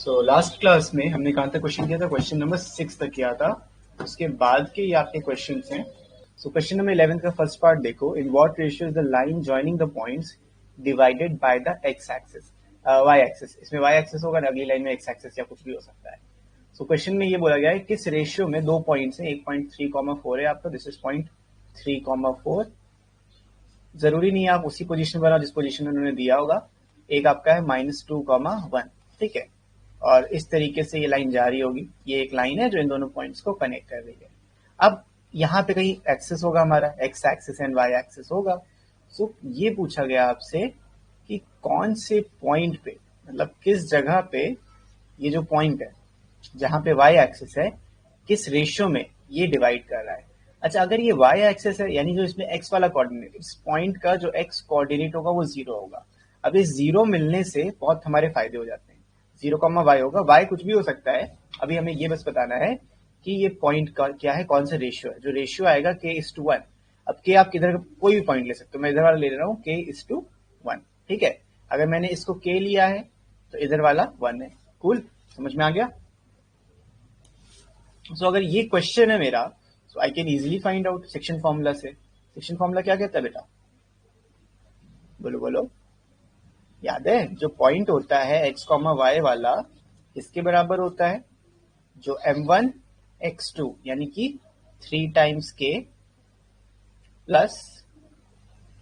So last class में हमने कहाँ तक क्वेश्चन किया था? क्वेश्चन नंबर 6 तक किया था। उसके बाद के ये आपके क्वेश्चन हैं। सो क्वेश्चन नंबर 11 का फर्स्ट पार्ट देखो। In what ratio is the line joining the points divided by the X axis, Y axis. इसमें वाई एक्सिस होगा, अगली लाइन में एक्स एक्सिस या कुछ भी हो सकता है। सो क्वेश्चन में ये बोला गया है किस रेशियो में दो पॉइंट्स हैं, एक पॉइंट 3,4 है आपका, दिस इज पॉइंट 3,4। जरूरी नहीं है आप उसी पोजीशन पर जिस पोजीशन में उन्होंने दिया होगा। एक आपका है -2,1, ठीक है। और इस तरीके से ये लाइन जारी होगी। ये एक लाइन है जो इन दोनों पॉइंट्स को कनेक्ट कर रही है। अब यहाँ पे कहीं एक्सिस होगा, हमारा X axis and Y axis होगा। सो ये पूछा गया आपसे कि कौन से पॉइंट पे, मतलब किस जगह पे ये जो पॉइंट है जहां पे वाई एक्सिस है, किस रेशियो में ये डिवाइड कर रहा है। अच्छा, अगर ये वाई एक्सिस है यानी जो इसमें एक्स वाला कोऑर्डिनेट, इस पॉइंट का जो एक्स कोऑर्डिनेट होगा वो 0 होगा। अब इस 0 मिलने से बहुत हमारे फायदे हो जाते हैं। 0, वाई होगा, वाई कुछ भी हो सकता है। अभी हमें ये बस बताना है कि ये पॉइंट का क्या है, कौन सा रेशियो है। जो रेशियो आएगा k:1। अब k आप किधर कोई भी पॉइंट ले सकते हो, मैं इधर वाला ले रहा हूँ k:1, ठीक है। अगर मैंने इसको k लिया है तो इधर वाला 1 है। कूल, समझ में आ गया। सो अगर ये क्वेश्चन है मेरा, so I can easily find out section formula से। सेक्शन फॉर्मूला क्या कहता है बेटा? बोलो बोलो, याद है? जो पॉइंट होता है x, y वाला, इसके बराबर होता है जो m1 x2 यानी कि 3 टाइम्स k प्लस,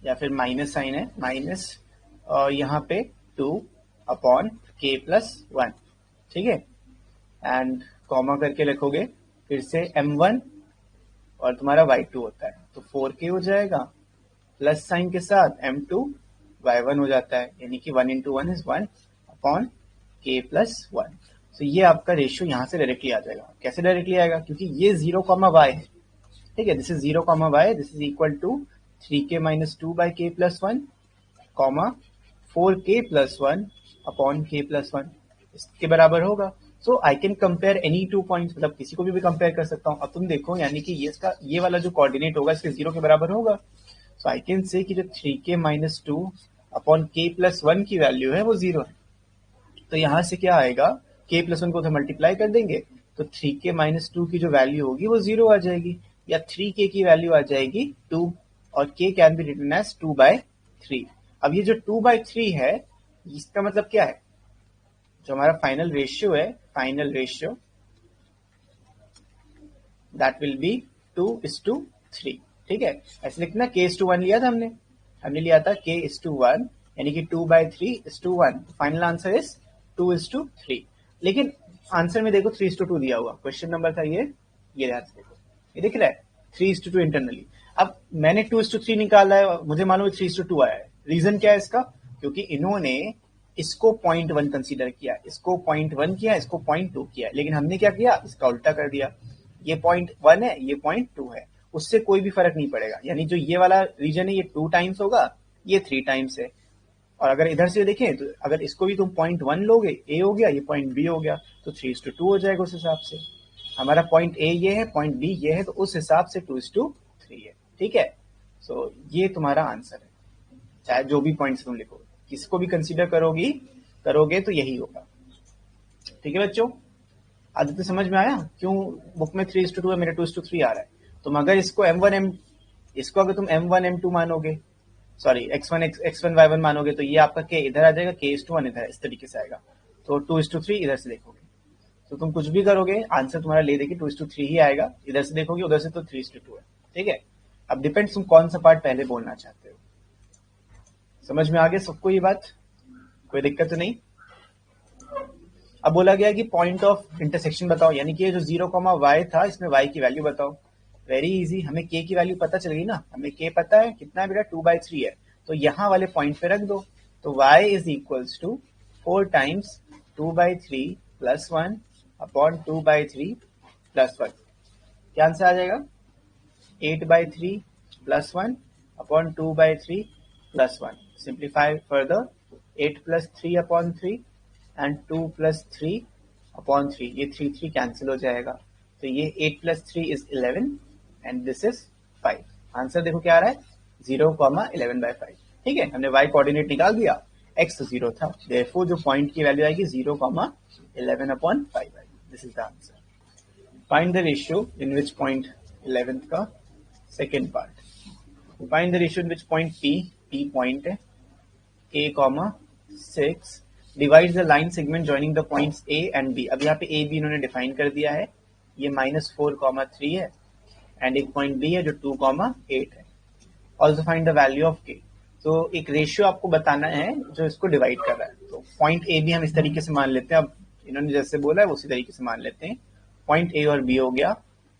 या फिर माइनस साइन है, माइनस और यहाँ पे 2 अपॉन k प्लस 1, ठीक है। एंड कॉमा करके लिखोगे फिर से m1 और तुम्हारा y2 होता है तो 4k हो जाएगा, प्लस साइन के साथ m2 y1 हो जाता है, यानी कि 1 into 1 is 1 upon k plus 1। तो ये आपका रेशियो यहाँ से डायरेक्टली आ जाएगा। कैसे डायरेक्टली आएगा? क्योंकि ये 0, y है, ठीक है। This is 0, y, this is equal to 3k minus 2 by k plus 1, comma 4k plus 1 upon k plus 1, इसके बराबर होगा। So I can compare any two points, मतलब किसी को भी कंपेयर कर सकता हूँ। अब तुम देखो, यानी कि ये इसका ये वाला जो कोऑर्डिनेट होगा इसके 0 के बराबर होगा। सो आई कैन से कि जो 3k minus 2 upon k plus 1 की वैल्यू है वो 0 है। तो यहाँ से क्या आएगा, k प्लस 1 को तो मल्टीप्लाई कर देंगे तो 3k माइनस 2 की जो वैल्यू होगी वो 0 आ जाएगी, या 3k की वैल्यू आ जाएगी 2, और k can be written as 2/3। अब ये जो 2/3 है, इसका मतलब क्या है? जो हमारा फाइनल रेशियो है, final ratio that will be 2:3, ठीक है। ऐसे लिखना, k:1 लिया था हमने लिया था k:1, यानी कि 2/3:1। Final answer is 2:3। लेकिन आंसर में देखो 3:2 दिया हुआ, क्वेश्चन नंबर था ये ध्यान से देखो, ये दिख रहा है 3:2 इंटरनली। अब मैंने 2:3 निकाला है, मुझे मालूम है 3:2 आया है। रीजन क्या है इसका? क्योंकि इन्होंने इसको 0.1 कंसीडर किया, इसको 0.1 किया, इसको 0.2 किया, लेकिन हमने क्या किया, इसका उल्टा कर दिया। ये 0.1 है, ये 0.2 है, उससे कोई भी फर्क नहीं पड़ेगा। यानी जो ये वाला रीजन है ये 2 टाइम्स होगा, ये 3 टाइम्स है। और अगर इधर से देखें तो अगर इसको भी तुम 0.1 लोगे, ए हो गया, ये पॉइंट बी हो गया, तो 3:2 हो जाएगा। उस हिसाब से हमारा पॉइंट ए ये है, पॉइंट बी ये है, तो उस हिसाब से 2:3 है, ठीक है। सो ये तुम्हारा आंसर है, चाहे जो भी पॉइंट्स तुम लिखो, किसको भी कंसीडर करोगे तो यही होगा, ठीक है बच्चों। आदित्य समझ में आया क्यों बुक में 3:2 है, मेरे 2:3 आ रहा है? तुम अगर इसको इसको अगर तुम m1 m2 मानोगे, सॉरी x1 y1 मानोगे, तो ये आपका k इधर आ जाएगा, k:1 इधर, इस तरीके से आएगा। तो 2:3 इधर से देखोगे तो तुम कुछ भी करोगे आंसर तुम्हारा ले देगी 2:3 ही आएगा। इधर से देखोगे, उधर से तो 3:2 है, ठीक है। अब डिपेंड्स तुम कौन सा पार्ट पहले बोलना चाहते हो। समझ में आ गया सबको ये बात? कोई दिक्कत तो नहीं? अब बोला गया कि पॉइंट ऑफ इंटरसेक्शन बताओ, यानी कि जो 0, y था, इसमें y की वैल्यू बताओ। वेरी इजी, हमें k की वैल्यू पता चल गई ना, हमें k पता है कितना है बेटा, 2/3 है, तो यहाँ वाले पॉइंट पे रख दो। तो y is equals to 4 times 2/3 plus 1 upon 2/3 plus 1। क्या आंसर आ जाएगा? 8/3 plus 1 upon 2/3 plus 1। Simplify further, 8 plus 3 upon 3 and 2 plus 3 upon 3, ये 3 कैंसिल हो जाएगा, तो ये 8 plus 3 is 11 and this is 5। Answer देखो क्या आ रहा है, 0, 11/5, ठीक है। हमने y कोऑर्डिनेट निकाल दिया, x 0 था, देयरफॉर जो पॉइंट की वैल्यू आएगी 0,11/5 आएगी. This is the answer. Find the ratio in which point 11th का second part. Find the ratio in which point p point है a, 6 divide the line segment joining the points a and b. अब यहाँ पे a b इन्होंने define कर दिया है, ये -4,3 है, एंड एक पॉइंट b है जो 2,8 है. Also find the value of k. तो एक रेशियो आपको बताना है जो इसको डिवाइड कर रहा है. तो पॉइंट a b हम इस तरीके से मान लेते हैं, अब इन्होंने जैसे बोला है उसी तरीके से मान लेते हैं. पॉइंट a और b हो गया,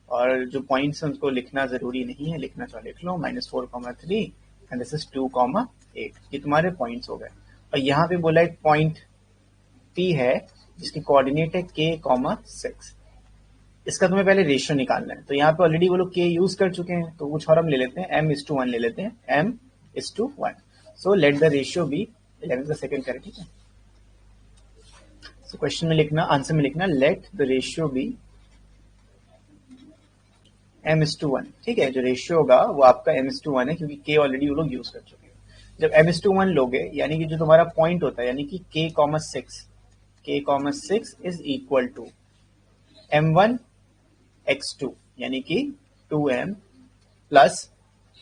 और जो पॉइंट्स हैं उनको लिखना जरूरी नहीं है, लिखना चाहो लिख लो. -4,3 एंड दिस इज 2,8. ये तुम्हारे पॉइंट्स हो गए. और यहाँ पे बोला एक पॉइंट P है जिसकी कोऑर्डिनेट है k, 6. इसका तुम्हें पहले रेशियो निकालना है. तो यहाँ पे ऑलरेडी वो लोग k यूज कर चुके हैं, तो कुछ और हम ले लेते हैं, m:1 ले लेते हैं, m:1. So let the ratio be 11 का सेकंड करें. ठीक है, सो क्वेश्चन में लिखना, आंसर में लिखना late the ratio B m:1. ठीक है, जो रेशियो होगा वो आपका m:1 है, क्योंकि k ऑलरेडी वो लोग यूज कर चुके हैं. जब m:1 लोगे, यानी कि जो तुम्हारा पॉइंट होता है, यानी कि k, 6 is equal to m1 x2, यानी कि 2m प्लस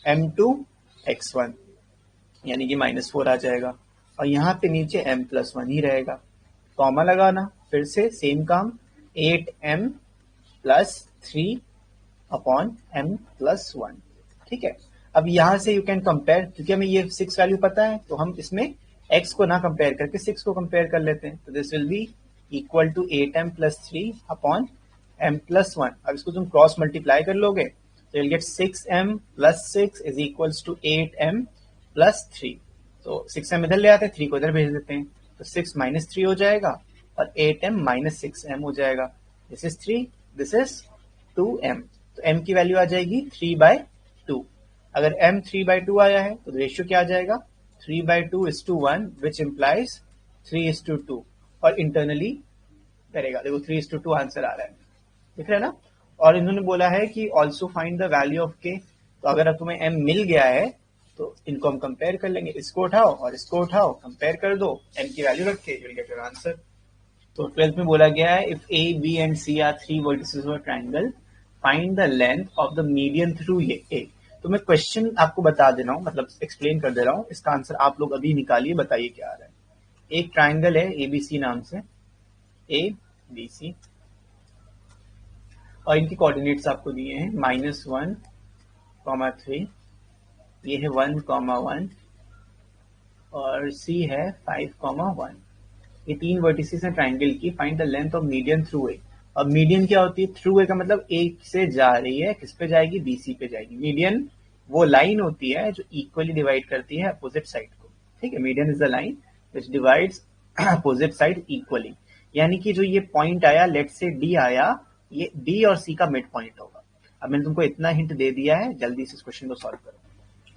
m2 x1, यानी कि -4 आ जाएगा. और यहाँ पे नीचे m+1 ही रहेगा. कॉमा लगाना, फिर से सेम काम, 8m प्लस 3 अपॉन m+1. ठीक है, अब यहाँ से यू कैन कंपेयर, क्योंकि हमें ये 6 वैल्यू पता है, तो हम इसमें x को ना कंपेयर करके 6 को कंपेयर कर लेते हैं. तो this will be equal to 8m plus 3 upon m+1. अब इसको तुम क्रॉस मल्टीप्लाई कर लोगे तो you'll get 6m plus 6 is equals to 8m plus 3. तो 6m इधर ले आते हैं, 3 को इधर भेज देते हैं, तो 6 - 3 हो जाएगा और 8m - 6m हो जाएगा. This is 3, this is 2m. तो m की वैल्यू आ जाएगी 3/2. अगर m 3/2 आया है तो रेशियो क्या आ जाएगा, 3/2:1, विच इम्प्लाइज 3:2. और इंटरनली करेगा, देखो 3:2 आंसर आ रहा है, दिख रहा है ना. और इन्होंने बोला है कि also find the value of k. तो अगर अब तुम्हें m मिल गया है तो इनको हम कंपेयर कर लेंगे, इसको उठाओ और इसको उठाओ, कंपेयर कर दो, m की वैल्यू रख के you will get your answer. तो 12th में बोला गया है, if a b and c are 3 vertices of a triangle, find the length of the median through a. तो मैं क्वेश्चन आपको बता दे रहा हूँ, मतलब एक्सप्लेन कर दे रहा हूँ, इसका आंसर आप लोग अभी निकालिए, बताइए क्या आ रहा है. एक ट्रायंगल है ABC नाम से, ABC, और इनकी कोऑर्डिनेट्स आपको दिए हैं -1,3, ये है 1,1 और C है 5,1. ये 3 वर्टिसेस हैं ट्रायंगल की. Find the length of median through a. अब मीडियन क्या होती है, थ्रू ए का मतलब ए से जा रही है, किस पे जाएगी, BC पे जाएगी. मीडियन वो लाइन होती है जो इक्वली डिवाइड करती है अपोजिट साइड को. ठीक है, median is the line which divides opposite side equally. यानी कि जो ये पॉइंट आया, लेट से D आया, ये B और C का मिड पॉइंट होगा. अब मैंने तुमको इतना हिंट दे दिया है, जल्दी से इस क्वेश्चन को सॉल्व करो.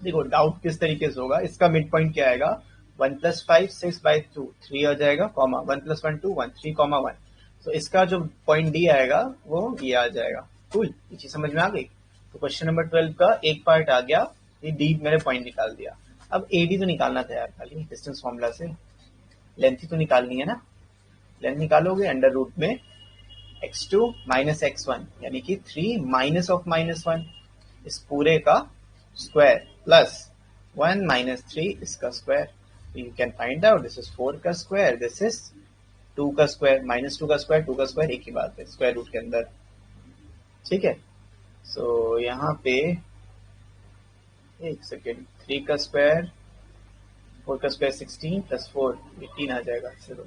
देखो डाउट किस तरीके से होगा, इसका मिड पॉइंट क्या आएगा, 1 + 5 6/2, 3 आ जाएगा, कॉमा 1 + 1 2 1 3,1. तो इसका जो पॉइंट D आएगा वो ये आ जाएगा. कूल, ये चीज समझ में आ गई. तो क्वेश्चन नंबर 12 का एक पार्ट आ गया, ये D मैंने पॉइंट निकाल दिया. अब AD तो निकालना था यार, खाली डिस्टेंस फॉर्मूला से लेंथ ही तो निकालनी है ना. लेंथ निकालोगे अंडर रूट में x2 - x1, यानी कि 3 माइनस ऑफ -1, इस पूरे का स्क्वायर प्लस 1 - 3 इसका square. You can find out, this is 4 का स्क्वायर, दिस इज 2 का स्क्वायर, -2 का स्क्वायर, 2 का स्क्वायर एक ही बात है स्क्वायर रूट के अंदर. ठीक है, सो यहाँ पे एक सेकेंड, 3 का स्क्वायर, 4 का स्क्वायर 16 + 4 18 आ जाएगा. चलो,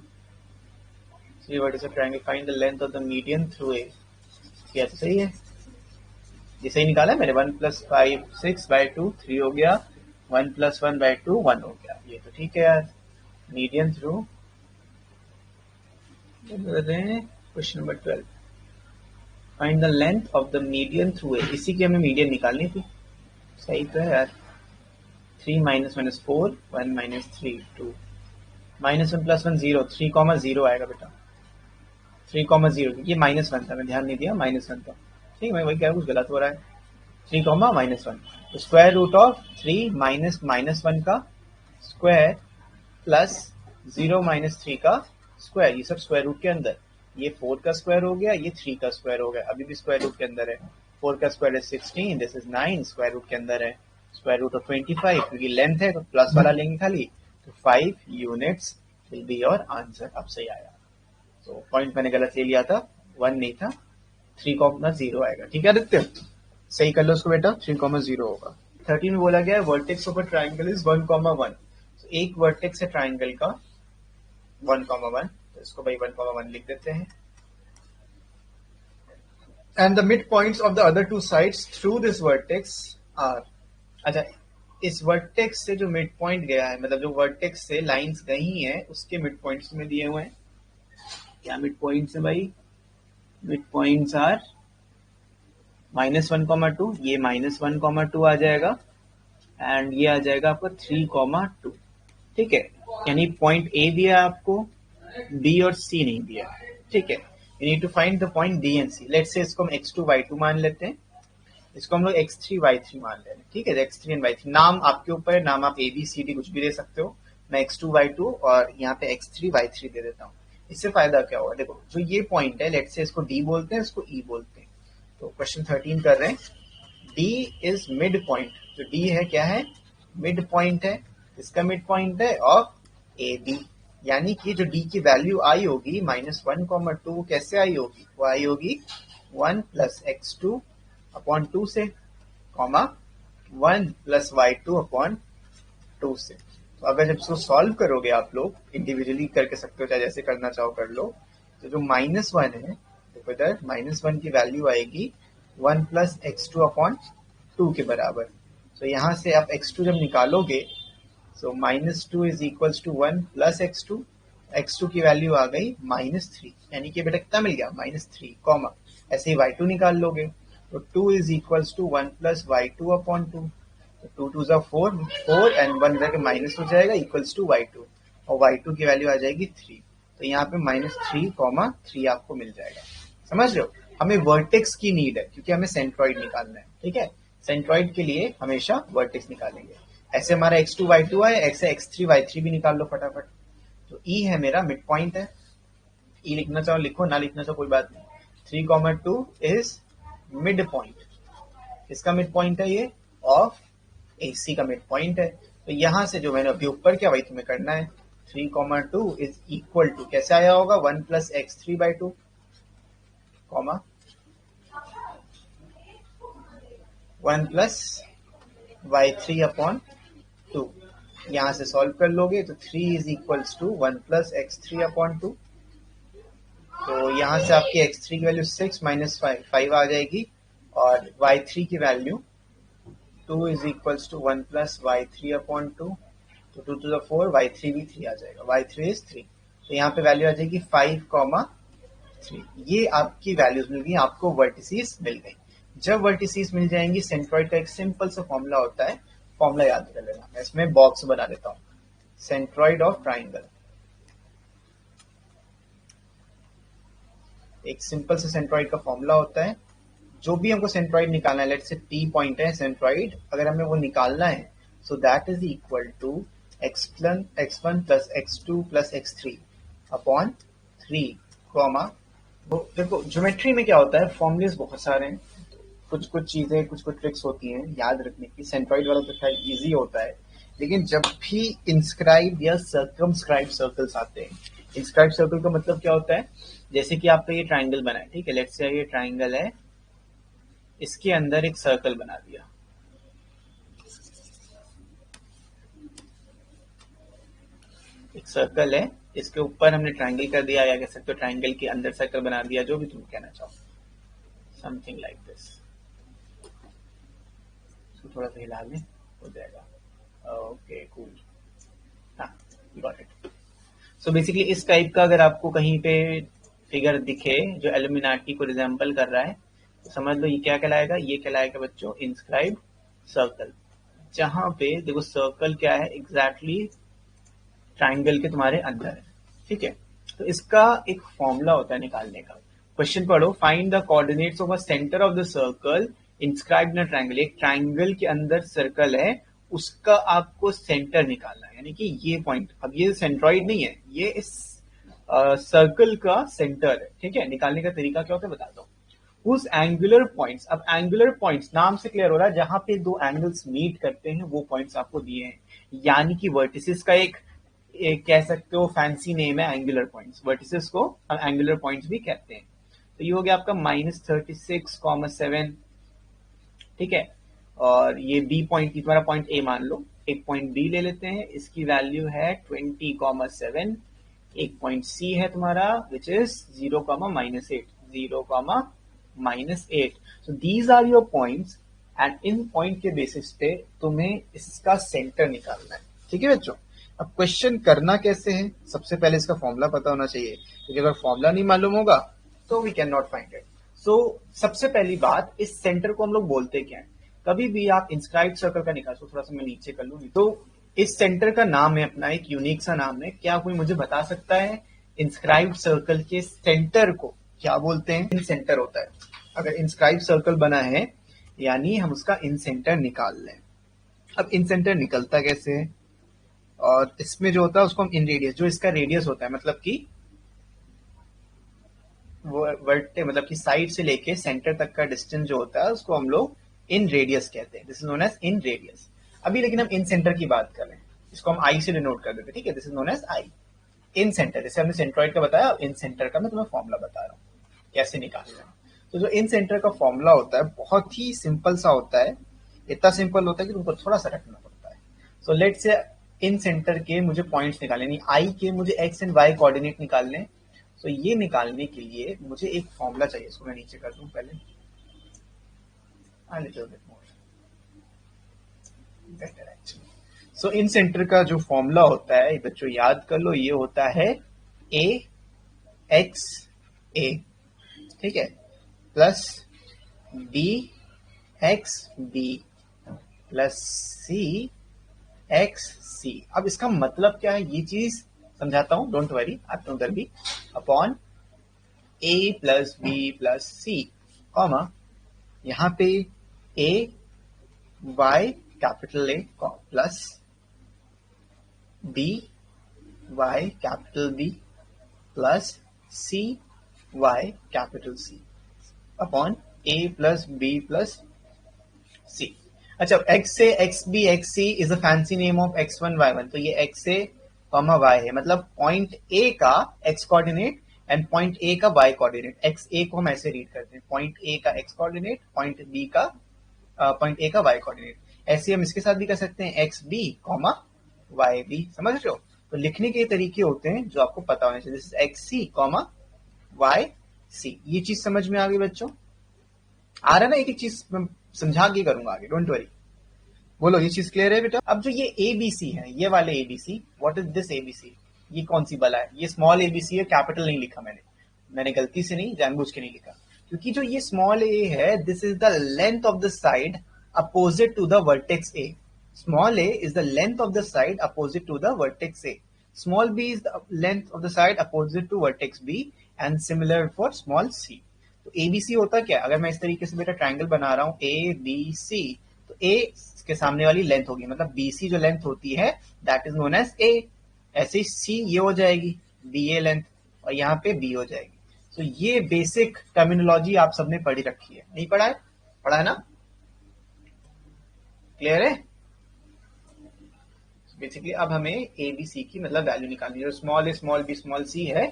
three vertices of triangle, find the length of the median through a. क्या तो सही है, ये सही निकाला है मैंने. 1 + 5 6/2 3 हो गया, 1 + 1/2 1 हो गया. ये तो ठीक है यार. Median through, question number 12, find the length of the median through a. इसी की हमें मीडियन निकालनी थी. सही तो है यार. 3 - -4 1 - 3 2, -1 + 1 0, 3,0 आएगा बेटा. 3,0, ये -1 था, मैं ध्यान नहीं दिया, -1 था. ठीक, मैं वही कह रहा हूँ, कुछ गलत हो रहा है. 3, -1, तो स्क्वायर रूट ऑफ 3 - -1 का स्क्वायर प्लस 0 माइनस 3 का स्क्वायर, ये सब स्क्वायर रूट के अंदर, ये 4 का स्क्वायर हो गया, ये 3 का स्क्वायर हो गया, अभी भी स्क्वायर रूट के अंदर है। 4 का स्क्वायर है 16, दिस इज 9, स्क्वायर रूट के अंदर है। स्क्वायर रूट ऑफ 25, क्योंकि लेंथ है तो प्लस वाला लेंगे खाली, तो 5 units will be your answer. अब सही आया। तो पॉइंट मैंने गलत ले लिया था, 1 नहीं था, 3,0 आएगा। ठीक है आदित्य, सही कर लो उसको बेटा, 3,0 होगा। 13 में बोला गया है vertex of a triangle is 1,1। तो एक वर्टेक्स है ट्राइंगल का 1,1, तो इसको भाई 1,1 लिख देते हैं। And the mid points of the other two sides through this vertex are. अच्छा, इस वर्टेक्स से जो मिड पॉइंट गया है, मतलब जो वर्टेक्स से लाइंस गई हैं उसके मिड पॉइंट्स में दिए हुए हैं। क्या मिड पॉइंट्स है भाई? मिड पॉइंट्स आर -1,2, ये -1,2 आ जाएगा, एंड ये आ जाएगा आपका 3,2। ठीक है, यानी पॉइंट ए दिया आपको, बी और सी नहीं दिया। ठीक है, you need to find the point D and C. Let's say इसको हम x2 y2 मान लेते हैं, इसको हम लोग x3 y3 मान ले रहे हैं। ठीक है, x3 एंड y3 नाम आपके ऊपर है, नाम आप ए बी सी डी कुछ भी दे सकते हो। मैं x2 y2 और यहाँ पे x3 y3 दे देता हूँ। इससे फायदा क्या होगा, देखो जो ये पॉइंट है, लेट्स से इसको डी बोलते हैं, इसको ई बोलते हैं। तो क्वेश्चन 13 कर रहे हैं, डी इज मिड पॉइंट। जो डी है क्या है? मिड पॉइंट है। इसका मिड पॉइंट है ऑफ ए बी, यानी कि जो डी की वैल्यू आई होगी -1,2 कैसे आई होगी? वो आई होगी 1 + x2 अपॉन 2 से, कॉमा 1 + y2 अपॉन 2 से। तो अगर जब इसको सॉल्व करोगे आप लोग, इंडिविजुअली करके सकते हो, चाहे जैसे करना चाहो कर लो। तो जो -1 है, देखो इधर -1 की वैल्यू आएगी 1 + x2 अपॉन 2 के बराबर। तो यहाँ से आप x2 जब निकालोगे, सो -2 is equals to 1 + x2। x2 की वैल्यू आ गई -3, यानी कि बेटा कितना मिल गया? -3, कॉमा ऐसे ही y2 निकाल लोगे, तो 2 is equals to 1 + y2 upon 2। तो 2 2 4, 4 एंड 1 जाके माइनस हो जाएगा, इक्वल्स टू y2, और y2 की वैल्यू आ जाएगी 3। तो यहाँ पे -3, 3 आपको मिल जाएगा। समझ रहे हो? हमें वर्टेक्स की नीड है, क्योंकि हमें सेंट्रॉइड निकालना है। ठीक है, सेंट्रॉइड के लिए हमेशा वर्टेक्स निकालेंगे। ऐसे हमारा x2 y2 है, ऐसे x3 y3 भी निकाल लो फटाफट। तो E है मेरा मिड पॉइंट है। E लिखना चाहो लिखो, ना लिखना चाहो कोई बात नहीं। 3,2 इज मिड पॉइंट। इसका मिड पॉइंट है ये, ऑफ AC का मिड पॉइंट है। तो यहां से जो मैंने अभी ऊपर किया वही तुम्हें करना है। 3,2 इज इक्वल टू कैसे आया होगा? 1 + x3/2, कॉमा 1 + y3 अपॉन 2। यहां से सॉल्व कर लोगे तो 3 is equals to 1 + x3 upon 2। तो यहाँ से आपकी x3 की वैल्यू 6 - 5 आ जाएगी, और y3 की value 2 is equals to 1 + y3 upon 2। तो 2 to the 4, y3 भी 3 आ जाएगा, y3 इज 3। तो यहाँ पे वैल्यू आ जाएगी 5,3। ये आपकी वैल्यूज मिल गई, आपको वर्टिसेस मिल गई। जब वर्टिसेस मिल जाएंगी, सेंट्रॉइड का एक सिंपल सा फॉर्मूला होता है, फॉर्मूला याद कर लेना। मैं इसमें बॉक्स बना देता हूँ, सेंट्रॉइड ऑफ ट्राइंगल। एक सिंपल से सेंट्रॉइड का फॉर्मूला होता है। जो भी हमको सेंट्रॉइड निकालना है, लेट्स से P पॉइंट है सेंट्रॉइड, अगर हमें वो निकालना है, so that is equal to x1 + x2 + x3 upon 3, comma. देखो ज्योमेट्री में क्या होता है, फॉर्मूलेस बहुत सारे हैं, कुछ कुछ चीजें, कुछ कुछ ट्रिक्स होती हैं याद रखने की। सेंट्रॉइड वाला तो शायद इजी होता है, लेकिन जब भी इंस्क्राइब या सर्कमस्क्राइब सर्कल्स आते हैं, इंस्क्राइब सर्कल का मतलब क्या होता है? जैसे कि आपका ये ट्राइंगल बना है, ठीक है, लेट्स से ये ट्राइंगल है, इसके अंदर एक सर्कल बना दिया। एक सर्कल है, इसके ऊपर हमने ट्राइंगल कर दिया, या कह सकते हो ट्राइंगल के अंदर सर्कल बना दिया, जो भी तुम कहना चाहो, समथिंग लाइक दिस। इसको थोड़ा सा हिला लें, हो जाएगा। ओके कूल, हाँ गॉट इट। सो बेसिकली इस टाइप का अगर आपको कहीं पे फिगर दिखे जो एल्यूमिनाटी को रिजेंबल कर रहा है, तो समझ लो ये क्या कहलाएगा? ये कहलाएगा बच्चों इंस्क्राइब सर्कल। जहां पे देखो सर्कल क्या है, एग्जैक्टली ट्राइंगल के तुम्हारे अंदर है। ठीक है, तो इसका एक फॉर्मूला होता है निकालने का। क्वेश्चन पढ़ो, find the coordinates of a centre of the circle inscribed in a triangle. एक ट्राइंगल के अंदर सर्कल है उसका आपको सेंटर निकालना है, यानी कि ये पॉइंट, अब ये सेंट्रॉइड नहीं है, ये इस सर्कल का सेंटर है, ठीक है। निकालने का तरीका क्या होता है बताता हूँ। उस एंगुलर पॉइंट्स, अब एंगुलर पॉइंट्स नाम से क्लियर हो रहा है, जहां पे दो एंगल्स मीट करते हैं वो पॉइंट्स आपको दिए हैं, यानी कि वर्टिसेस का एक कह सकते हो फैंसी नेम है एंगुलर पॉइंट्स। वर्टिसेस को हम एंगुलर पॉइंट्स भी कहते हैं। तो ये हो गया आपका -36,7, ठीक है। और ये बी पॉइंट की, तुम्हारा पॉइंट ए मान लो, एक पॉइंट बी ले लेते हैं, इसकी वैल्यू है 20,7। एक पॉइंट सी है तुम्हारा which is 0,-8, 0,-8। So these are your points and in point के बेसिस पे तुम्हें इसका सेंटर निकालना है, ठीक है बच्चों। अब क्वेश्चन करना कैसे है, सबसे पहले इसका फॉर्मूला पता होना चाहिए, क्योंकि अगर फॉर्मूला नहीं मालूम होगा तो we can not find it. So सबसे पहली बात, इस सेंटर को हम लोग बोलते क्या है। कभी भी आप इंस्क्राइब्ड सर्कल का निकालो, थोड़ा सा मैं नीचे कर लूँ, तो इस सेंटर का नाम है अपना, एक यूनिक सा नाम है। क्या कोई मुझे बता सकता है इंस्क्राइब्ड सर्कल के सेंटर को क्या बोलते हैं? इन सेंटर होता है। अगर इंस्क्राइब्ड सर्कल बना है यानी हम उसका इन सेंटर निकाल लें। अब इन सेंटर निकलता कैसे है, और इसमें जो होता है उसको हम इन रेडियस, जो इसका रेडियस होता है, मतलब कि वो वर्टे, मतलब कि साइड से लेके सेंटर तक का डिस्टेंस जो होता है उसको हम लोग इन रेडियस कहते हैं। This is known as in radius. अभी लेकिन हम इन सेंटर की बात कर रहे हैं, इसको हम आई से डिनोट कर देते हैं, ठीक है। This is known as I incentre. जैसे हमने सेंट्रॉइड का बताया, इन सेंटर का मैं तुम्हें फॉर्मूला बता रहा हूँ कैसे निकालना है। तो जो इन सेंटर का फॉर्मूला होता है बहुत ही सिंपल सा होता है, इतना सिंपल होता है कि तुमको थोड़ा सा रखना पड़ता है। सो लेट से इन सेंटर के मुझे पॉइंट्स निकालने, नहीं आई के मुझे एक्स एंड वाई कोऑर्डिनेट निकालने। तो ये निकालने के लिए मुझे एक फॉर्मूला चाहिए, इसको मैं नीचे कर दूं पहले, little bit more better actually. So in center का जो फॉर्मूला होता है बच्चों याद कर लो, ये होता है ए एक्स ए, ठीक है, plus B X B plus C X C. अब इसका मतलब क्या है ये चीज समझाता हूं, डोंट वरी, आता हूं उधर भी। Upon A plus B plus C, comma यहां पे A Y capital A plus B Y capital B plus C Y capital C upon A plus B plus C. अच्छा, एक्स से X B X C is a fancy name of x1 y1। तो ये x से comma y है, मतलब point A का x coordinate and point A का y coordinate. X ए को हम ऐसे रीड करते हैं, पॉइंट ए का x कोऑर्डिनेट, पॉइंट बी का पॉइंट ए का y कोऑर्डिनेट। ऐसे हम इसके साथ भी कर सकते हैं, X B comma Y B, समझ रहे हो। तो लिखने के तरीके होते हैं जो आपको पता होने चाहिए, जैसे x C comma Y C. ये चीज समझ में आ गई बच्चों? आ रहा है ना, एक एक चीज समझा के करूंगा आगे, डोंट वरी। बोलो ये चीज क्लियर है बेटा? अब जो ये एबीसी है, ये वाले ABC, what is this ABC? ये कौन सी बला है? ये स्मॉल एबीसी है, कैपिटल नहीं लिखा मैंने गलती से नहीं, जानबूझ के नहीं लिखा, क्योंकि जो ये स्मॉल ए है, this is the length of the side opposite to the vertex A. Small A is the length of the side opposite to the vertex A. Small B is the length of the side opposite to vertex B, and similar for small C. तो ABC होता क्या? अगर मैं इस तरीके से बेटा triangle बना रहा हूं ए बी सी, तो ए के सामने वाली लेंथ होगी, मतलब बीसी जो लेंथ होती है that is known as A. ऐसे ही सी ये हो जाएगी बी ए लेंथ, और यहाँ पे बी हो जाएगी। तो ये बेसिक टर्मिनोलॉजी आप सबने पढ़ी रखी है, नहीं पढ़ा है? पढ़ा है ना? क्लियर है? बेसिकली अब हमें ए बी सी की मतलब वैल्यू निकालनी है। जो स्मॉल ए स्मॉल बी स्मॉल सी है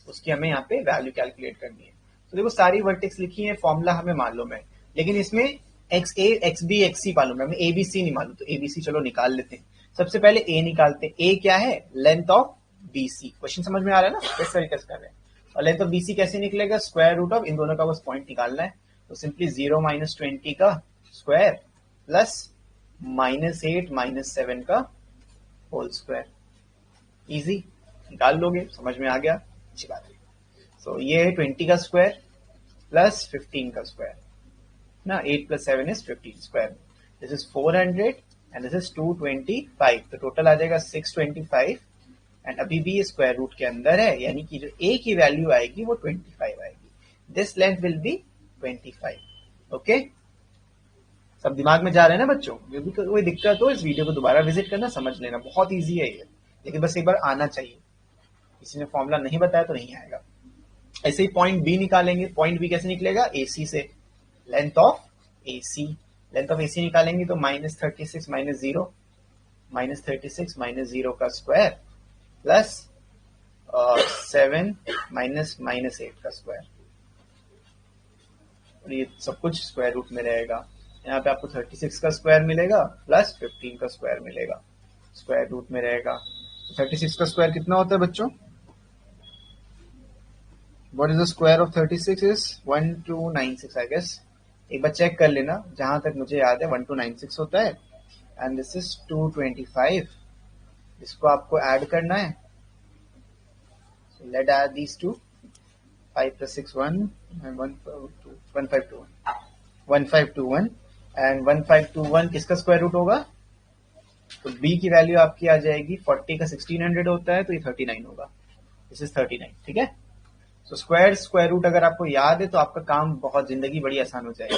उसकी हमें यहाँ पे वैल्यू कैलकुलेट करनी है। तो देखो सारी वर्टेक्स लिखी है, फॉर्मूला हमें मालूम है, लेकिन इसमें एक्स ए एक्स बी एक्स सी मालूम है, हमें ए बी सी नहीं मालूम। तो ए बी सी चलो निकाल लेते हैं। सबसे पहले ए निकालते हैं। ए क्या है? Length of B C. Question समझ में आ रहा है ना किस तरीके से कर रहे हैं? और लेंथ ऑफ बी सी कैसे निकलेगा? स्क्वायर रूट ऑफ इन दोनों का बस पॉइंट निकालना है। तो सिंपली 0 - 20 का स्क्वायर प्लस -8 - 7 का होल स्क्वायर। इजी, निकाल लोगे, समझ में आ गया, अच्छी बात है। सो ये है 20 का स्क्वायर प्लस 15 का स्क्वायर ना, 8 + 7 is 15 square. This is 400 and this is 225, तो टोटल आ जाएगा 625। एंड अभी भी ये स्क्वायर रूट के अंदर है, यानी कि जो ए की वैल्यू आएगी वो 25 आएगी। This length will be 25, okay. सब दिमाग में जा रहे हैं ना बच्चों? ये भी कोई दिक्कत हो इस वीडियो को दोबारा विजिट करना, समझ लेना, बहुत ईजी है ये, लेकिन बस एक बार आना चाहिए। किसी ने फॉर्मूला नहीं बताया तो नहीं आएगा। ऐसे ही पॉइंट बी निकालेंगे। पॉइंट बी कैसे निकलेगा? AC से, length of AC, length of AC निकालेंगे तो -36 माइनस 0, -36 माइनस 0 का स्क्वायर प्लस 7 माइनस -8 का स्क्वायर, और ये सब कुछ स्क्वायर रूट में रहेगा। यहाँ पे आपको 36 का स्क्वायर मिलेगा प्लस 15 का स्क्वायर मिलेगा, स्क्वायर रूट में रहेगा। 36 का स्क्वायर कितना होता है बच्चों? What is the square of 36 is 1296 I guess। एक बार चेक कर लेना, जहां तक मुझे याद है 1296 होता है। एंड दिस इज 225, इसको आपको ऐड करना है। So let add these two, 5 plus 6 1 and 1521 and 1521 किसका स्क्वायर रूट होगा? तो b की वैल्यू आपकी आ जाएगी 40 का 1600 होता है तो ये 39 होगा। दिस इज 39, ठीक है। तो स्क्वायर रूट अगर आपको याद है तो आपका काम बहुत, जिंदगी बड़ी आसान हो जाएगी।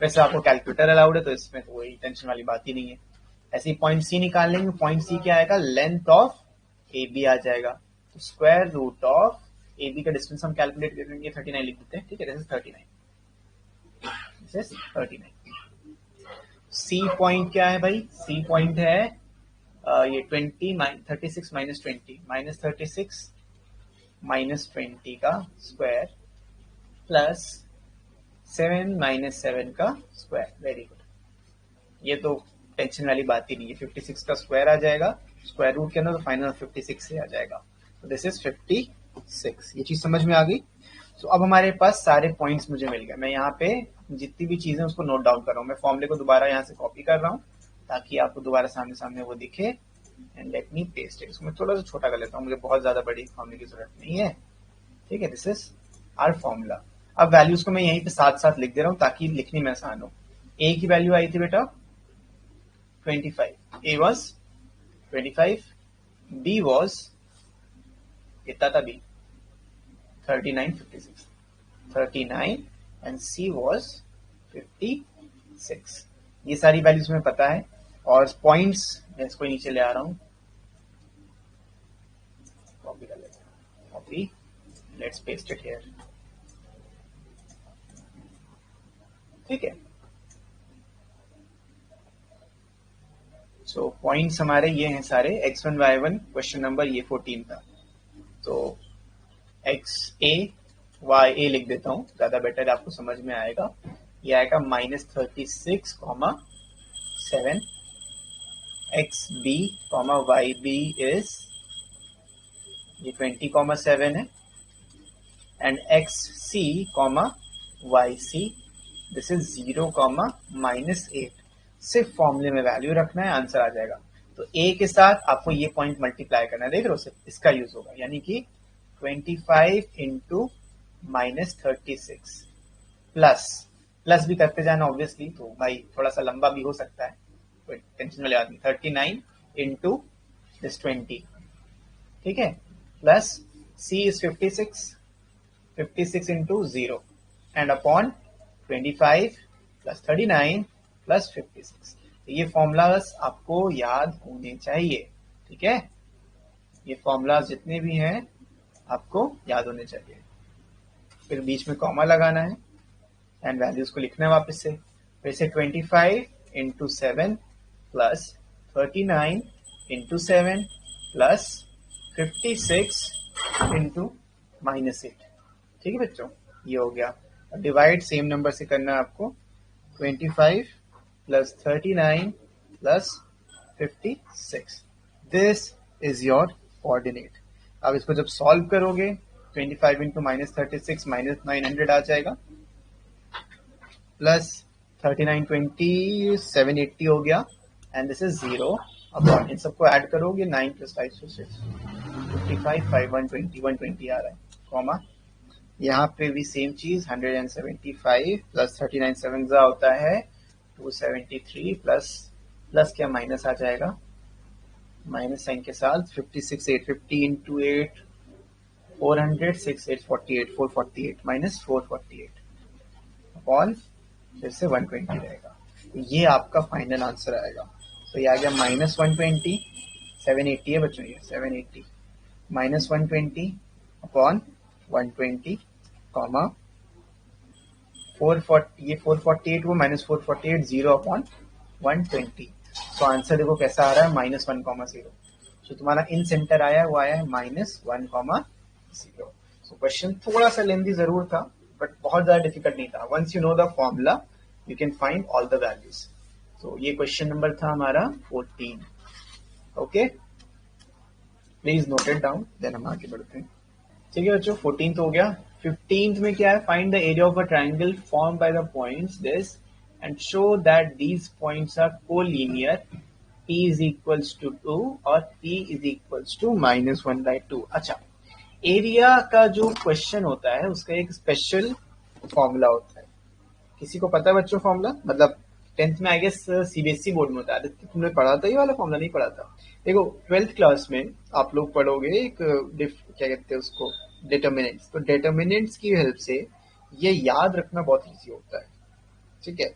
वैसे आपको कैलकुलेटर अलाउड है तो इसमें तो कोई टेंशन वाली बात ही नहीं है। ऐसे ही पॉइंट सी निकाल लेंगे। पॉइंट सी क्या आएगा? लेंथ ऑफ AB आ जाएगा। तो स्क्वायर रूट ऑफ AB का डिस्टेंस हम कैलकुलेट करेंगे, 39 लिख देते हैं, ठीक है। This is 39, this is 39। C point क्या है भाई? सी पॉइंट है ये 36 माइनस 20, -36 माइनस 20 का स्क्वायर प्लस 7 माइनस 7 का स्क्वायर। वेरी गुड, ये तो टेंशन वाली बात ही नहीं है। 56 का स्क्वायर आ जाएगा स्क्वायर रूट के अंदर, तो फाइनल 56 से आ जाएगा। तो दिस इज 56। ये चीज समझ में आ गई। तो अब हमारे पास सारे पॉइंट्स मुझे मिल गए। मैं यहाँ पे जितनी भी चीजें उसको नोट डाउन कर रहा हूँ। मैं फॉर्मूले को दोबारा यहाँ से कॉपी कर रहा हूँ ताकि आपको दोबारा सामने सामने वो दिखे। And let me paste it. इसको मैं थोड़ा सा छोटा कर लेता हूँ, मुझे बहुत ज्यादा बड़ी फॉर्मूले की जरूरत नहीं है, ठीक है। This is our formula. अब वैल्यूज को मैं यहीं पे साथ साथ लिख दे रहा हूँ ताकि लिखने में आसान हो। ए की वैल्यू आई थी बेटा 25, ए वॉज 25, बी वॉज कितना था? B 39, 56, 39 and C was 56। ये सारी वैल्यूज में पता है। और पॉइंट्स मैं इसको नीचे ले आ रहा हूं, कॉपी कर लेते हैं, copy, let's paste it here, ठीक है। सो पॉइंट्स हमारे ये हैं सारे, x1 y1, क्वेश्चन नंबर ये 14 था। तो XA YA लिख देता हूं, ज्यादा बेटर आपको समझ में आएगा। ये आएगा -36,7, XB YB इज ये 20,7 है, and XC YC this is 0,-8। सिर्फ फॉर्मूले में वैल्यू रखना है, आंसर आ जाएगा। तो A के साथ आपको ये पॉइंट मल्टीप्लाई करना है, देख रहे हो, सिर्फ इसका यूज होगा, यानी कि 25 इंटू -36 प्लस भी करते जाना ऑब्वियसली, तो भाई थोड़ा सा लंबा भी हो सकता है, कोई टेंशन वाली बात नहीं। 39 इंटू दिस 20, ठीक है, plus C is 56 into 0 and upon 25 plus 39 plus 56। ये फॉर्मूलाज आपको याद होने चाहिए, ठीक है। ये फॉर्मूलाज जितने भी हैं आपको याद होने चाहिए। फिर बीच में कॉमा लगाना है एंड वैल्यूज को लिखना है वापस से। फिर से 25 into 7 plus 39 into 7 plus 56 into -8, ठीक है बच्चों, ये हो गया। डिवाइड सेम नंबर से करना है आपको, 25 plus 39 plus 56, this is your coordinate. अब इसको जब सॉल्व करोगे 25 इंटू -36 -900 आ जाएगा, प्लस 39 20 780 हो गया, एंड दिस इज 0 अपॉन, इन सबको ऐड करोगे 9 प्लस 5 6 55 5 120 120 आ रहा है, कॉमा यहाँ पे भी सेम चीज 175 प्लस 39 7 होता है 273 प्लस क्या माइनस आ जाएगा, माइनस साइन के साथ 56 850 इंटू 8 400 6 8 48 448 माइनस 448 अपॉन फिर से 120 रहेगा। तो ये आपका फाइनल आंसर आएगा। तो ये आ गया -120, 780 है बच्चों, ये 780 -120 अपॉन 120 कॉमा 440, ये 448 वो -448 0 अपॉन 120। तो आंसर देखो कैसा आ रहा है, -1,0। जो तुम्हारा इन सेंटर आया है वो आया है -1,0। सो क्वेश्चन थोड़ा सा लेंथी जरूर था, बट बहुत ज्यादा डिफिकल्ट नहीं था। Once you know the formula you can find all the values. तो ये क्वेश्चन नंबर था हमारा 14। Okay, please note it down, then हम आगे बढ़ते हैं। ठीक है बच्चों, 14th हो गया। 15th में क्या है, find the area of a triangle form by the points this and show that these points are collinear, p is equals to 2 और p is equals to -1/2। अच्छा, एरिया का जो क्वेश्चन होता है उसका एक स्पेशल फॉर्मूला होता है। किसी को पता है बच्चों फॉर्मूला? मतलब 10th में आई गेस सीबीएसई बोर्ड में होता है। तुमने पढ़ा था ये वाला फॉर्मूला? नहीं पढ़ा था। देखो 12th क्लास में आप लोग पढ़ोगे एक क्या कहते हैं उसको, डिटर्मिनेंट्स। तो डिटर्मिनेंट्स की हेल्प से ये याद रखना बहुत इजी होता है। ठीक है,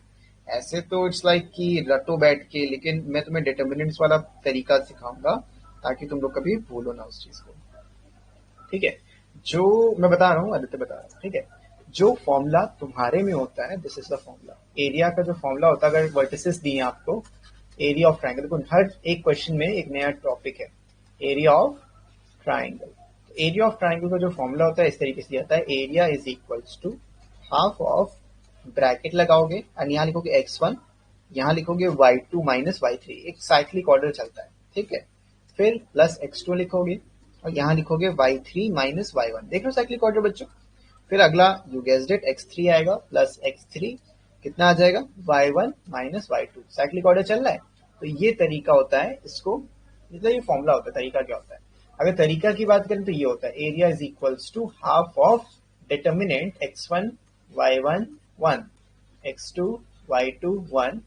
ऐसे तो इट्स लाइक कि रटो बैठ के, लेकिन मैं तुम्हें डिटर्मिनेंट्स वाला तरीका सिखाऊंगा ताकि तुम लोग कभी भूलो ना उस चीज को। ठीक है, जो मैं बता रहा हूँ आदित्य बता रहा हूँ। ठीक है, जो फॉर्मूला तुम्हारे में होता है this is the formula. Area का जो फॉर्मूला होता है, अगर वर्टिसेस दिए हैं आपको, एरिया ऑफ ट्राइंगल, देखो हर एक क्वेश्चन में एक नया टॉपिक है, area of triangle. Area of triangle का जो फॉर्मूला होता है इस तरीके से आता है, area is equals to half of, bracket लगाओगे और यहाँ लिखोगे x1, यहाँ लिखोगे y2 माइनस y3, एक साइक्लिक ऑर्डर चलता है। ठीक है, फिर प्लस x2 लिखोगे और यहाँ लिखोगे y3 माइनस y1, देख लो साइक्लिक ऑर्डर बच्चों। फिर अगला यू गेस्ड इट, x3 आएगा प्लस x3, कितना आ जाएगा y1 minus y2, cyclic order चल रहा है। तो ये तरीका होता है, इसको मतलब ये फॉर्मूला होता है। तरीका क्या होता है, अगर तरीका की बात करें तो ये होता है, area is equals to half of determinant x1 y1 1, x2 y2 1,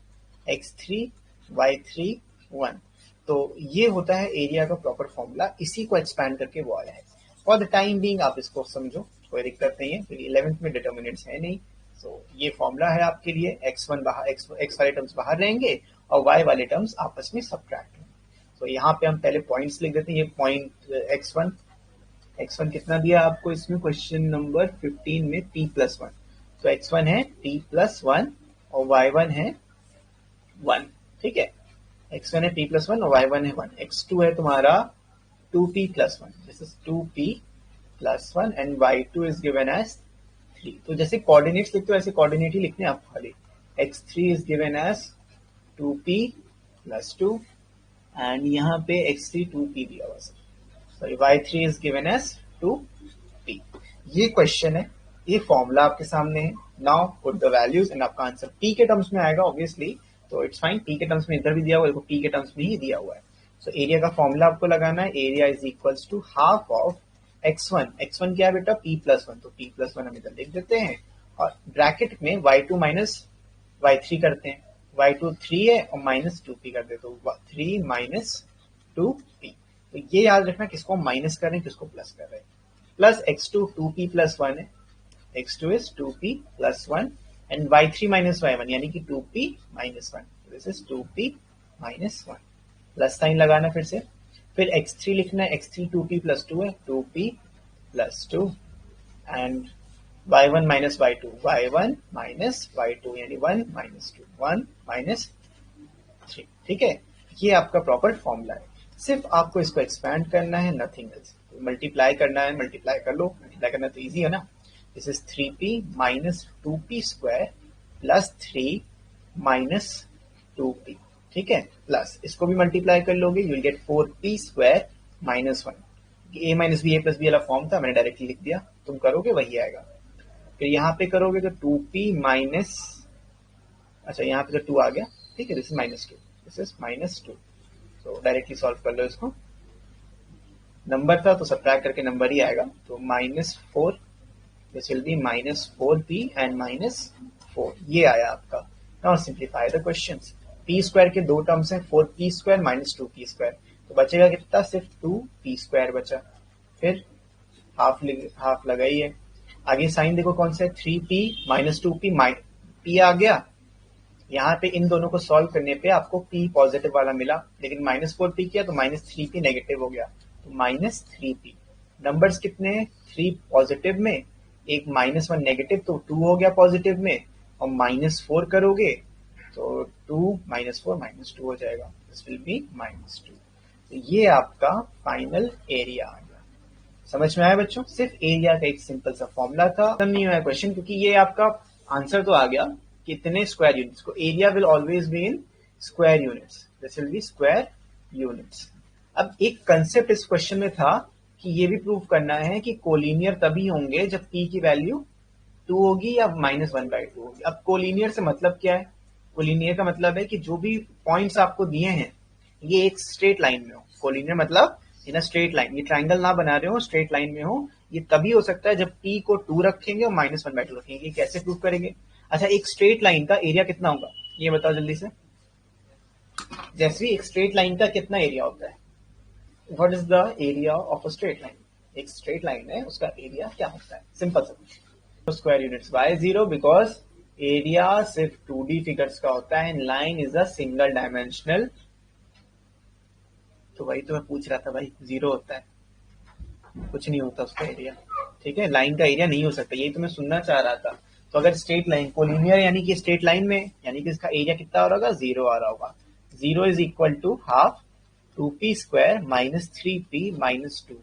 x3 y3 1। तो ये होता है एरिया का प्रॉपर फॉर्मूला, इसी को एक्सपैंड करके वो आया है। फॉर द टाइम बीइंग आप इसको समझो, कोई दिक्कत नहीं है, क्योंकि 11th में डिटर्मिनेंट्स है नहीं। सो ये फॉर्मूला है आपके लिए, x1 बाहर, x वाले टर्म्स बाहर रहेंगे और y वाले टर्म्स आपस में सब्ट्रैक्ट होंगे। तो यहाँ पे हम पहले पॉइंट्स लिख देते हैं। ये पॉइंट x1 कितना दिया आपको इसमें क्वेश्चन नंबर 15 में, p+1। तो x1 है p+1 और y1 है 1। ठीक है, x1 है p+1 और y1 है 1। x2 है तुम्हारा 2p+1, this is 2p+1 and y2 is given as 3। तो जैसे कोऑर्डिनेट्स लिखते हो ऐसे कोऑर्डिनेट ही लिखने आप खाली। x3 is given as 2p+2 and यहाँ पे x3 2p दिया हुआ sir, sorry y3 is given as 2p। ये क्वेश्चन है, ये फॉर्मूला आपके सामने है। Now put the values and आपका आंसर p के टर्म्स में आएगा ऑब्वियसली, तो इट्स फाइन। p के टर्म्स में इधर भी दिया हुआ है, p के टर्म्स में ही दिया हुआ है। सो एरिया का फॉर्मूला आपको लगाना है, area is equals to half of x1 क्या है बेटा p+1, तो p+1 हम इधर लिख देते हैं और ब्रैकेट में y2 माइनस y3 करते हैं, y2 3 है और माइनस 2p कर देते, तो 3 माइनस 2p। तो ये याद रखना किसको माइनस कर रहे हैं किसको प्लस कर रहे हैं। प्लस x2 2p+1 है, x2 is 2p+1 and y3 minus y1 यानी कि 2p-1, this is 2p-1, plus sign लगाना फिर से। फिर x3 लिखना है, x3 2p+2 है, 2p+2 and y1 minus y2, y1 minus y2 यानी 1 माइनस 2, 1 माइनस 3। ठीक है, ये आपका प्रॉपर फॉर्मूला है। सिर्फ आपको इसको एक्सपैंड करना है, नथिंग एल्स। मल्टीप्लाई करना है, मल्टीप्लाई कर लो, मल्टीप्लाई करना तो इजी है ना। This is 3p minus 2p square plus 3 minus 2p। ठीक है, प्लस इसको भी मल्टीप्लाई कर लोगे, you will get 4p square minus 1। a minus B, a plus B वाला फॉर्म था, मैंने डायरेक्टली लिख दिया, तुम करोगे वही आएगा। फिर यहाँ पे करोगे तो 2p माइनस, अच्छा यहाँ पे तो 2 आ गया। ठीक है, दिस इज -2, दिस इज -2। तो डायरेक्टली सॉल्व कर लो इसको, नंबर था तो सब्ट्रैक्ट करके नंबर ही आएगा। तो -4, this will B -4p and -4, ये आया आपका। Now simplify the questions. p square के दो टर्म्स हैं, 4p square minus 2p square, तो बचेगा कितना, सिर्फ 2p स्क्वायर बचा। फिर हाफ लगाइए, आगे साइन देखो कौन सा है, 3p माइनस 2p, p आ गया यहाँ पे इन दोनों को सॉल्व करने पे आपको p पॉजिटिव वाला मिला, लेकिन -4p किया तो -3p नेगेटिव हो गया, तो -3p। नंबर्स कितने हैं? 3 पॉजिटिव में, एक -1 नेगेटिव, तो 2 हो गया पॉजिटिव में, और -4 करोगे तो 2 -4 -2 हो जाएगा, दिस विल बी -2। तो ये आपका फाइनल एरिया आ गया। समझ में आया बच्चों? सिर्फ एरिया का एक सिंपल सा फॉर्मूला था, खत्म नहीं हुआ क्वेश्चन, क्योंकि ये आपका आंसर तो आ गया कितने स्क्वायर यूनिट्स को। Area will always be in square units, this will B square units. अब एक कंसेप्ट इस क्वेश्चन में था कि ये भी प्रूव करना है कि कोलिनियर तभी होंगे जब p की वैल्यू 2 होगी या -1/2 होगी। अब कोलिनियर से मतलब क्या है? कोलिनियर का मतलब है कि जो भी पॉइंट्स आपको दिए हैं ये एक स्ट्रेट लाइन में हो। कोलिनियर मतलब इन अ स्ट्रेट लाइन, ये ट्राइंगल ना बना रहे हो, स्ट्रेट लाइन में हो। ये तभी हो सकता है जब p को 2 रखेंगे और -1/2 रखेंगे। कैसे प्रूव करेंगे? अच्छा, एक स्ट्रेट लाइन का एरिया कितना होगा ये बताओ जल्दी से। जैसे एक स्ट्रेट लाइन का कितना एरिया होता है? What is the area of a straight line? एक स्ट्रेट लाइन है, उसका एरिया क्या होता है? सिंपल सा square units by 0, because area सिर्फ 2D फिगर्स का होता है, line is a single dimensional. तो वही तो मैं पूछ रहा था भाई, 0 होता है, कुछ नहीं होता उसका एरिया। ठीक है, लाइन का एरिया नहीं हो सकता, यही तो मैं सुनना चाह रहा था। तो अगर स्ट्रेट लाइन कोलिनियर यानी कि स्ट्रेट लाइन में, यानी कि इसका एरिया कितना आ रहा होगा? 0 आ रहा होगा। 0 is equal to half 2p square -3p -2।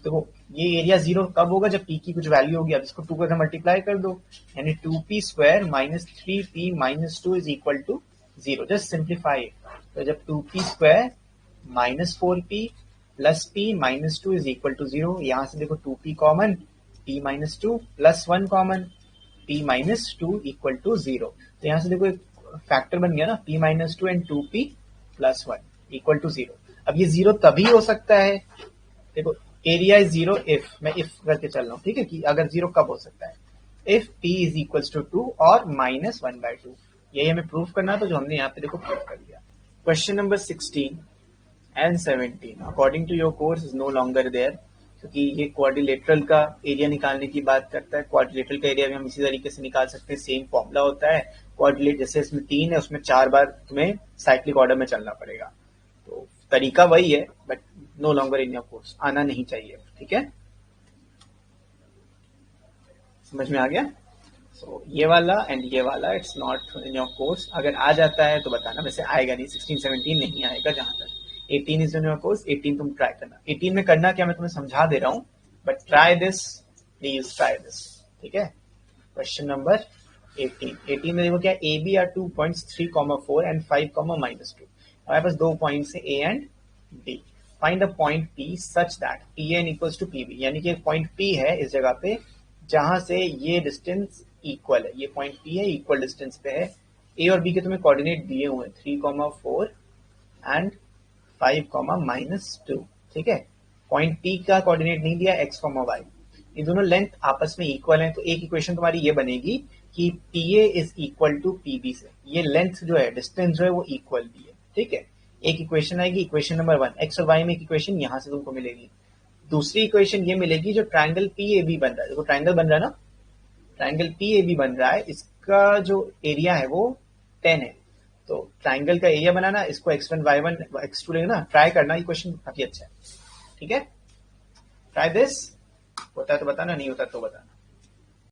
तो ये एरिया 0 कब होगा? जब p की कुछ वैल्यू होगी। अब इसको 2 करके मल्टीप्लाई कर दो, यानी 2p square -3p -2 is equal to 0। Just simplify. तो जब 2p square -4p plus p -2 is equal to 0, यहां से देखो 2p common, p -2 plus 1 common, p -2 equal to 0। तो यहां से देखो एक फैक्टर बन गया ना, p -2 and 2p plus 1 equal to 0। अब ये 0 तभी हो सकता है, देखो एरिया इज 0 इफ, मैं इफ करके चल रहा हूँ, ठीक है, कि अगर 0 कब हो सकता है? If p is equal to 2 और -1/2। यही हमें प्रूफ करना था, जो हमने यहाँ पे देखो प्रूफ कर दिया। Question number 16 and 17 according to your course is no longer there, क्योंकि ये क्वाड्रिलेटरल का एरिया निकालने की बात करता है। क्वाड्रिलेटरल का एरिया भी हम इसी तरीके से निकाल सकते हैं, सेम फॉर्मूला होता है। क्वाड्रिलेट जैसे इसमें 3 है, उसमें 4 बार तुम्हें साइक्लिक ऑर्डर में चलना पड़ेगा। तो तरीका वही है, but no longer in your course, आना नहीं चाहिए। ठीक है, समझ में आ गया? So, ये वाला एंड ये वाला it's not in your course. अगर आ जाता है तो बताना, वैसे आएगा नहीं, 16 17 नहीं आएगा। जहां तक 18 इज इन योर कोर्स, 18 तुम ट्राई करना। 18 में करना क्या, मैं तुम्हें समझा दे रहा हूँ, but try this, please try this. ठीक है, क्वेश्चन नंबर 18 में देखो क्या, A B are 2 points 3,4 and 5,-2। हमारे पास 2 पॉइंट्स है A and B. Find the point P such that P N equals to P B, यानी कि एक पॉइंट पी है इस जगह पे जहां से ये डिस्टेंस इक्वल है। ये पॉइंट पी है, इक्वल डिस्टेंस पे है। ए और बी के तुम्हें कोऑर्डिनेट दिए हुए हैं 3,4 एंड 5,-2। ठीक है, पॉइंट पी का कोऑर्डिनेट नहीं दिया, x, y। ये दोनों लेंथ आपस में इक्वल हैं, तो एक इक्वेशन तुम्हारी ये बनेगी कि P A is equal to P B से। ये लेंथ जो है, डिस्टेंस जो है, वो इक्वल भी है। ठीक है, एक इक्वेशन आएगी, इक्वेशन नंबर 1। एक्स और वाई में एक इक्वेशन यहां से तुमको मिलेगी। दूसरी इक्वेशन ये मिलेगी जो ट्राइंगल पी ए बी बन रहा है। देखो ट्राइंगल बन रहा है ना, ट्राइंगल पी ए बी बन रहा है, इसका जो एरिया है वो 10 है। तो ट्राइंगल का एरिया बनाना, इसको x1 y1 x2 लेना, ट्राई करना, ये क्वेश्चन काफी अच्छा है। ठीक है, ट्राई दिस। होता है तो बताना, नहीं होता तो बताना।